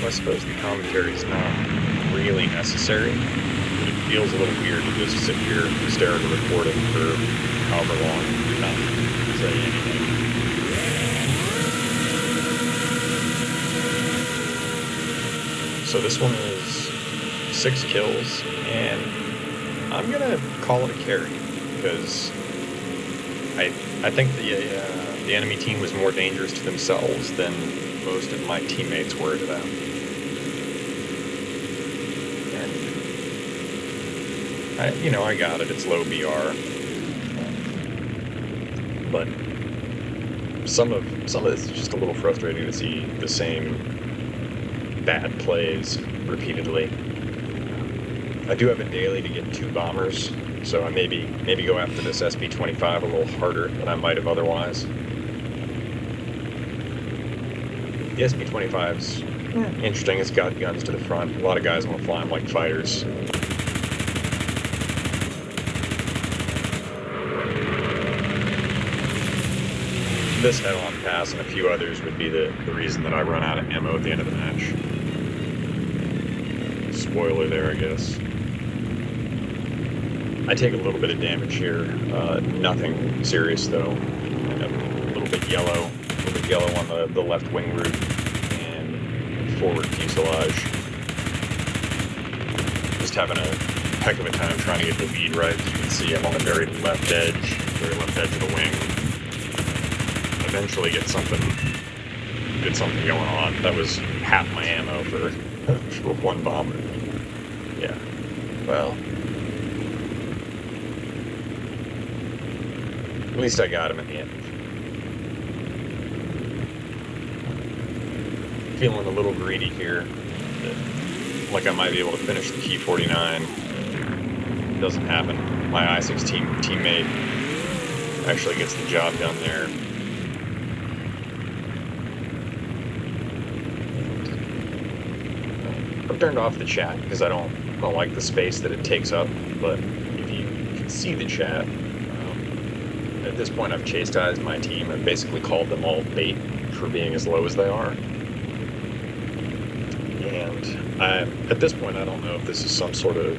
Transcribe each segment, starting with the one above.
so I suppose the commentary is not really necessary, but it feels a little weird to just sit here and stare at a recording for however long and not say anything. So this one is 6 kills, and I'm gonna call it a carry, because I think the enemy team was more dangerous to themselves than most of my teammates were to them. And I got it. It's low BR, but some of it's just a little frustrating to see the same bad plays repeatedly. I do have a daily to get 2 bombers, so I maybe go after this SP-25 a little harder than I might have otherwise. The SP-25's interesting. It's got guns to the front. A lot of guys want to fly them like fighters. This head-on pass and a few others would be the reason that I run out of ammo at the end of the match. Spoiler there, I guess. I take a little bit of damage here. Nothing serious, though. A little bit yellow on the left wing root and forward fuselage. Just having a heck of a time trying to get the lead right. As you can see, I'm on the very left edge of the wing. Eventually get something going on. That was half my ammo for one bomber. Yeah. Well, at least I got him at the end. Feeling a little greedy here. Like I might be able to finish the P-49. Doesn't happen. My I-6 teammate actually gets the job done there. I've turned off the chat because I don't like the space that it takes up, but if you can see the chat, at this point I've chastised my team. I've basically called them all bait for being as low as they are. And at this point I don't know if this is some sort of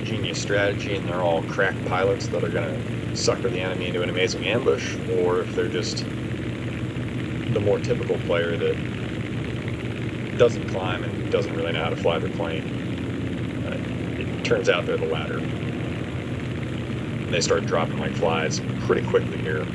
genius strategy and they're all crack pilots that are going to sucker the enemy into an amazing ambush, or if they're just the more typical player that doesn't climb and doesn't really know how to fly their plane. It turns out they're the latter. And they start dropping like flies pretty quickly here.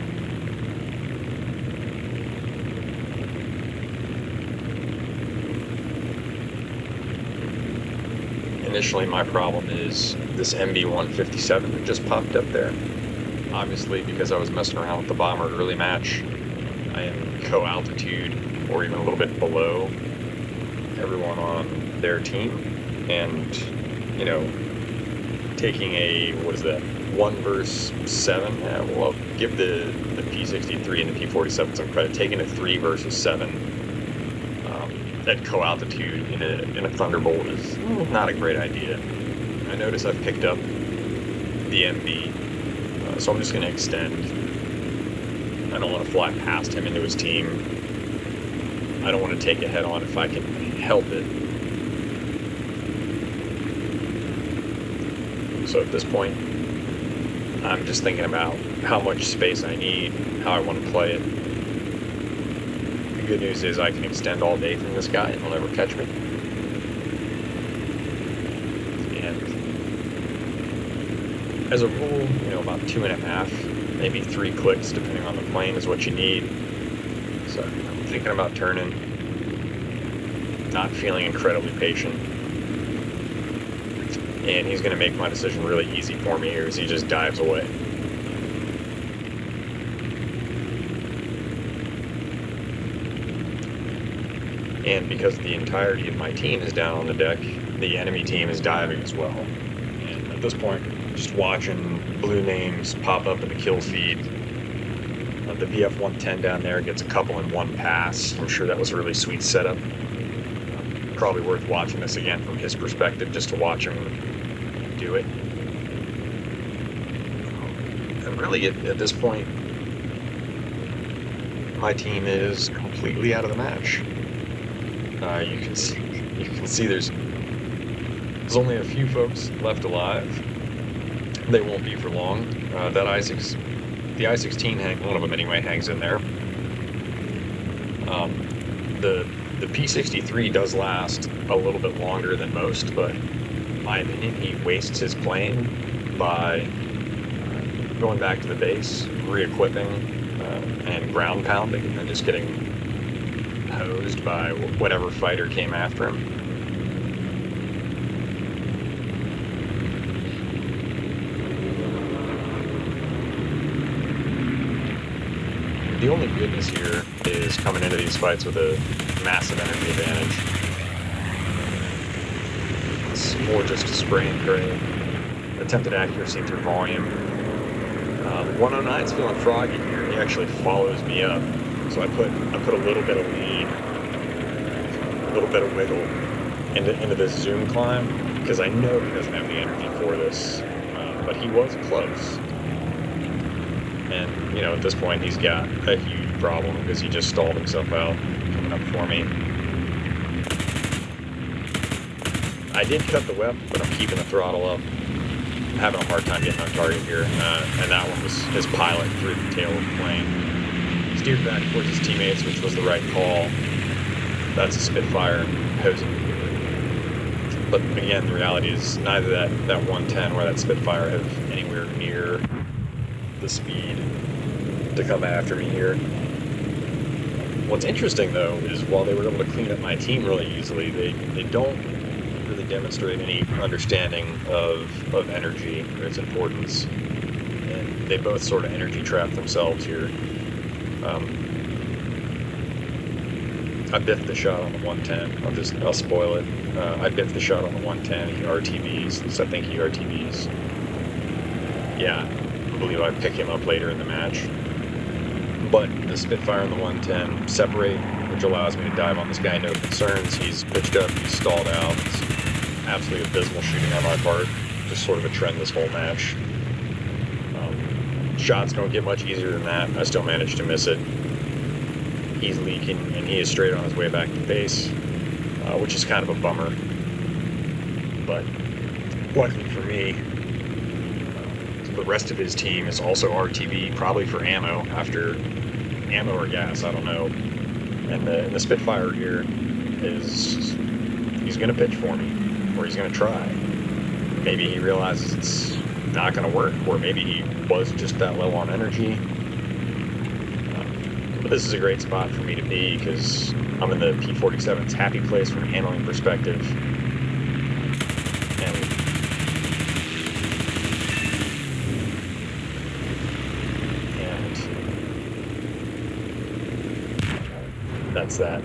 Initially, my problem is this MB-157 that just popped up there. Obviously, because I was messing around with the bomber early match, I am co-altitude or even a little bit below everyone on their team, and taking a 1 versus 7. Well, I'll give the P-63 and the P-47 some credit. Taking a 3 versus 7 at co-altitude in a Thunderbolt is not a great idea. I notice I've picked up the MB, so I'm just going to extend. I don't want to fly past him into his team. I don't want to take a head-on if I can help it. So at this point, I'm just thinking about how much space I need, how I want to play it. The good news is I can extend all day from this guy and he'll never catch me. And as a rule, about 2.5, maybe 3 clicks, depending on the plane, is what you need. So I'm thinking about turning. Not feeling incredibly patient. And he's going to make my decision really easy for me here as he just dives away. And because the entirety of my team is down on the deck, the enemy team is diving as well. And at this point, just watching blue names pop up in the kill feed. The VF-110 down there gets a couple in one pass. I'm sure that was a really sweet setup. Probably worth watching this again from his perspective, just to watch him do it. And really, at this point, my team is completely out of the match. You can see you can see there's only a few folks left alive. They won't be for long. That the I-16, one of them anyway, hangs in there. The P-63 does last a little bit longer than most, but in my opinion, he wastes his plane by going back to the base, re-equipping, and ground pounding, and just getting hosed by whatever fighter came after him. The only goodness here is coming into these fights with a massive energy advantage. It's more just a spray and pray. Attempted accuracy through volume. 109's feeling froggy here. He actually follows me up, so I put a little bit of lead, a little bit of wiggle into this zoom climb, because I know he doesn't have the energy for this, but he was close. And, at this point, he's got a huge problem because he just stalled himself out coming up for me. I did cut the whip, but I'm keeping the throttle up. I'm having a hard time getting on target here, and that one was his pilot through the tail of the plane. Steered back towards his teammates, which was the right call. That's a Spitfire hosing. But again, the reality is neither that 110 or that Spitfire have anywhere near the speed to come after me here. What's interesting though is while they were able to clean up my team really easily, they don't really demonstrate any understanding of energy or its importance, and they both sort of energy trap themselves here. I biffed the shot on the 110. I'll spoil it. I biffed the shot on the 110. He RTBs. At least I think he RTBs. Yeah, I believe I pick him up later in the match. But the Spitfire and the 110 separate, which allows me to dive on this guy, no concerns. He's pitched up, he's stalled out. It's absolutely abysmal shooting on my part. Just sort of a trend this whole match. Shots don't get much easier than that. I still managed to miss it. He's leaking, and he is straight on his way back to base, which is kind of a bummer. But luckily for me, the rest of his team is also RTB, probably for ammo or gas, I don't know. And the Spitfire here he's going to pitch for me, or he's going to try. Maybe he realizes it's not going to work, or maybe he was just that low on energy. But this is a great spot for me to be, because I'm in the P-47's happy place from a handling perspective. That's that.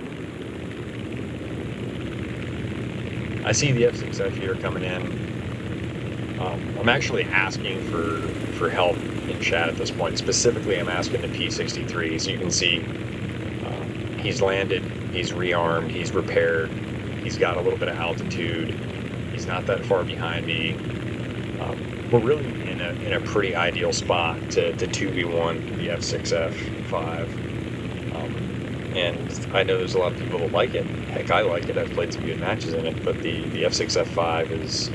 I see the F6F here coming in. I'm actually asking for help in chat at this point. Specifically, I'm asking the P-63. So you can see he's landed, he's rearmed, he's repaired, he's got a little bit of altitude. He's not that far behind me. We're really in a pretty ideal spot to 2v1 the F6F5. And I know there's a lot of people that like it. Heck, I like it. I've played some good matches in it, but the F6F5 is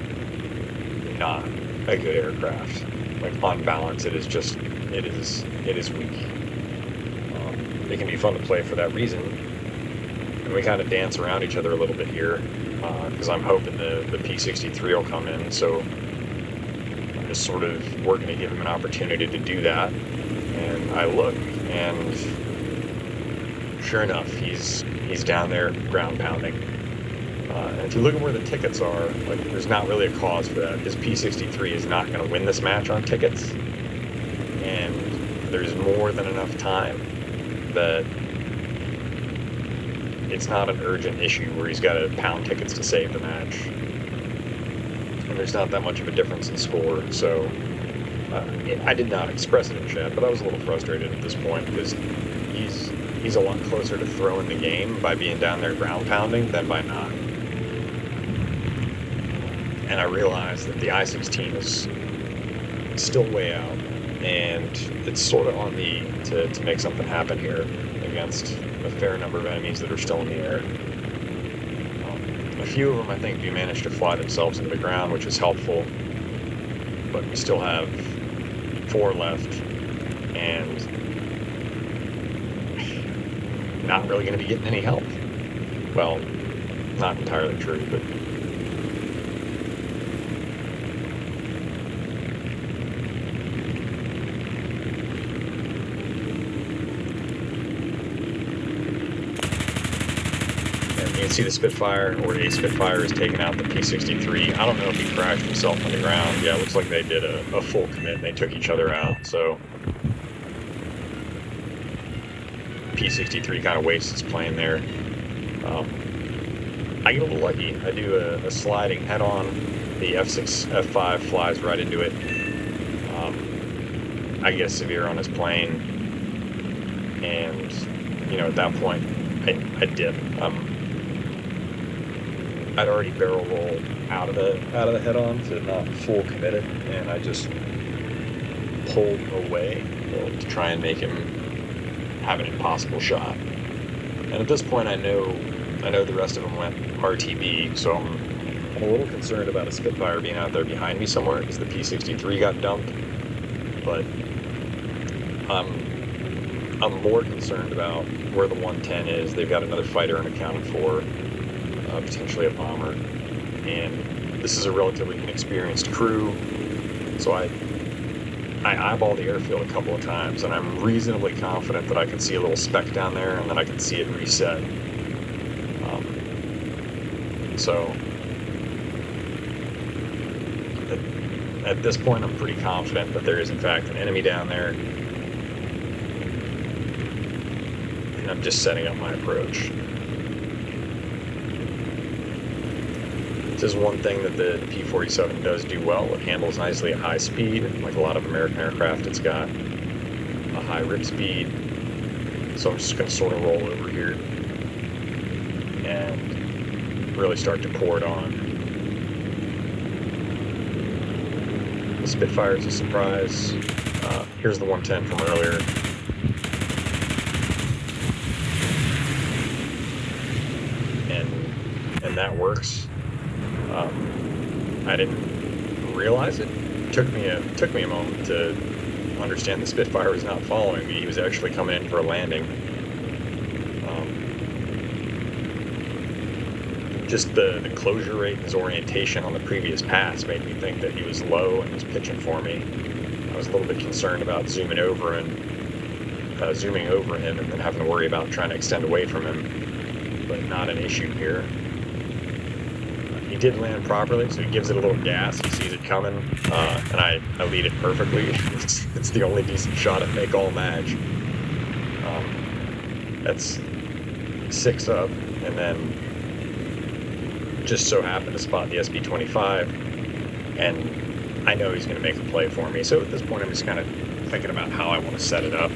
not a good aircraft. Like, on balance, it is weak. It can be fun to play for that reason. And we kind of dance around each other a little bit here, because I'm hoping the P-63 will come in, so I'm just sort of working to give him an opportunity to do that. And I look, and sure enough, he's down there ground pounding. And if you look at where the tickets are, like, there's not really a cause for that. His P-63 is not going to win this match on tickets, and there's more than enough time that it's not an urgent issue where he's got to pound tickets to save the match. And there's not that much of a difference in score, so I did not express it in chat, but I was a little frustrated at this point, because he's a lot closer to throwing the game by being down there ground pounding than by not. And I realized that the I-16 is still way out, and it's sort of on me to make something happen here against a fair number of enemies that are still in the air. A few of them, I think, do manage to fly themselves into the ground, which is helpful. But we still have 4 left, and not really going to be getting any help. Well, not entirely true, but... You can see the Spitfire, or a Spitfire, is taking out the P-63. I don't know if he crashed himself on the ground. Yeah, it looks like they did a full commit and they took each other out, so... P-63 kind of wastes its plane there. I get a little lucky. I do a sliding head-on. The F6, F5 flies right into it. I get a severe on his plane. And, you know, at that point, I dip. I'd already barrel rolled out of the head-on to not full committed, and I just pulled away to try and make him have an impossible shot. And at this point, I know the rest of them went RTB, so I'm a little concerned about a Spitfire being out there behind me somewhere because the P-63 got dumped. But I'm more concerned about where the 110 is. They've got another fighter unaccounted for. Potentially a bomber, and this is a relatively inexperienced crew, so I eyeball the airfield a couple of times, and I'm reasonably confident that I can see a little speck down there, and then I can see it reset. So at this point, I'm pretty confident that there is in fact an enemy down there, and I'm just setting up my approach. This is one thing that the P-47 does do well. It handles nicely at high speed. Like a lot of American aircraft, it's got a high rip speed. So I'm just going to sort of roll over here and really start to pour it on. The Spitfire is a surprise. Here's the 110 from earlier. And that works. I didn't realize it. It took me a moment to understand the Spitfire was not following me. He was actually coming in for a landing. Just the closure rate and his orientation on the previous pass made me think that he was low and was pitching for me. I was a little bit concerned about zooming over him and then having to worry about trying to extend away from him, but not an issue here. He did land properly, so he gives it a little gas. He sees it coming, and I lead it perfectly. It's the only decent shot at make all match. That's 6 up, and then just so happened to spot the SB-25, and I know he's going to make a play for me. So at this point, I'm just kind of thinking about how I want to set it up.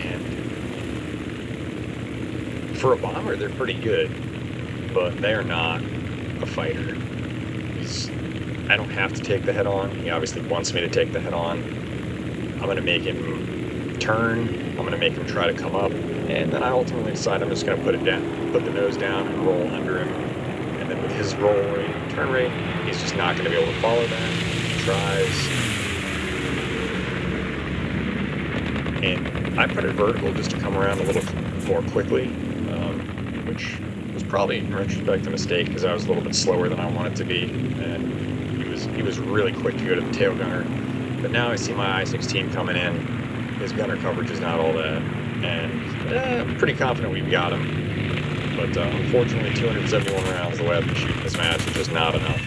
And for a bomber, they're pretty good, but they are not a fighter. I don't have to take the head on. He obviously wants me to take the head on. I'm going to make him turn. I'm going to make him try to come up, and then I ultimately decide I'm just going to put the nose down and roll under him. And then with his roll rate and turn rate, he's just not going to be able to follow that. He tries, and I put it vertical just to come around a little more quickly, which was probably in retrospect a mistake because I was a little bit slower than I wanted to be, and he was really quick to go to the tail gunner. But now I see my I-16 coming in. His gunner coverage is not all that, and I'm pretty confident we've got him. But unfortunately, 271 rounds the way I've been shooting this match is just not enough.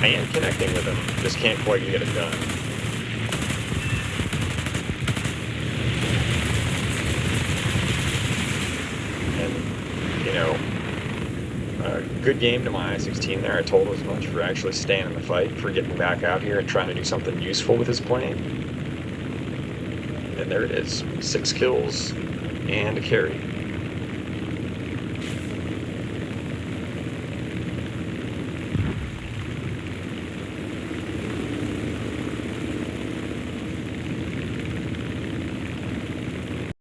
I am connecting with him, just can't quite get it done. Good game to my I-16 there. I told him as much for actually staying in the fight, for getting back out here and trying to do something useful with his plane. And there it is, 6 kills and a carry.